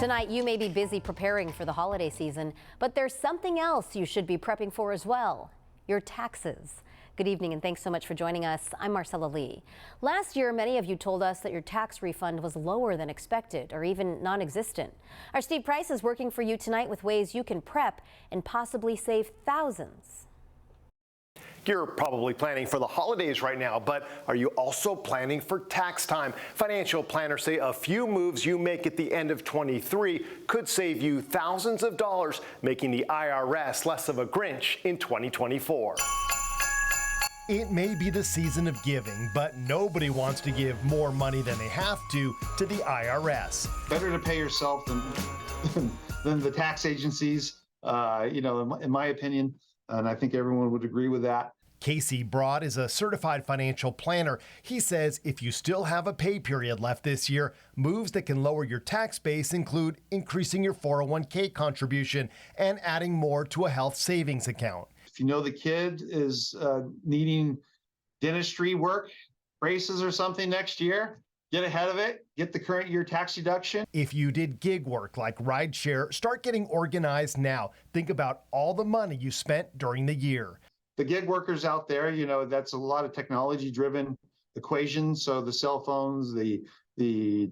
Tonight, you may be busy preparing for the holiday season, but there's something else you should be prepping for as well: your taxes. Good evening and thanks so much for joining us. I'm Marcella Lee. Last year, many of you told us that your tax refund was lower than expected or even non-existent. Our Steve Price is working for you tonight with ways you can prep and possibly save thousands. You're probably planning for the holidays right now, but are you also planning for tax time? Financial planners say a few moves you make at the end of 23 could save you thousands of dollars, making the IRS less of a Grinch in 2024. It may be the season of giving, but nobody wants to give more money than they have to the IRS. Better to pay yourself than the tax agencies, in my opinion, and I think everyone would agree with that. Casey Broad is a certified financial planner. He says if you still have a pay period left this year, moves that can lower your tax base include increasing your 401k contribution and adding more to a health savings account. If you know the kid is needing dentistry work, braces or something next year, get ahead of it, get the current year tax deduction. If you did gig work like rideshare, start getting organized now. Think about all the money you spent during the year. The gig workers out there, that's a lot of technology driven equations. So the cell phones, the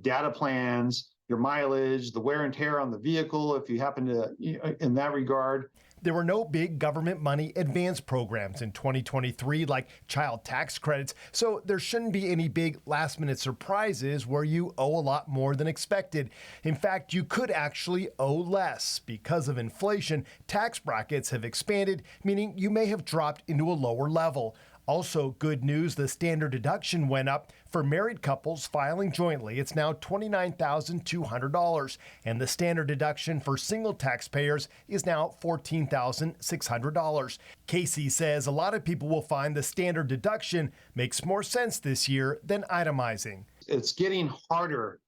data plans, your mileage, the wear and tear on the vehicle, if you happen to, in that regard. There were no big government money advance programs in 2023 like child tax credits, so there shouldn't be any big last-minute surprises where you owe a lot more than expected. In fact, you could actually owe less. Because of inflation, tax brackets have expanded, meaning you may have dropped into a lower level. Also, good news, the standard deduction went up. For married couples filing jointly, it's now $29,200, and the standard deduction for single taxpayers is now $14,600. Casey says a lot of people will find the standard deduction makes more sense this year than itemizing. It's getting harder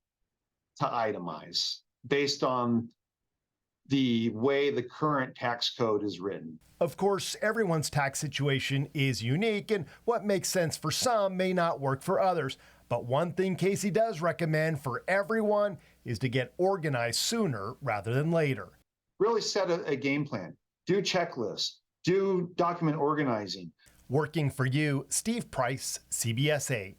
to itemize based on the way the current tax code is written. Of course, everyone's tax situation is unique, and what makes sense for some may not work for others. But one thing Casey does recommend for everyone is to get organized sooner rather than later. Really set a game plan. Do checklists. Do document organizing. Working for you, Steve Price, CBS 8.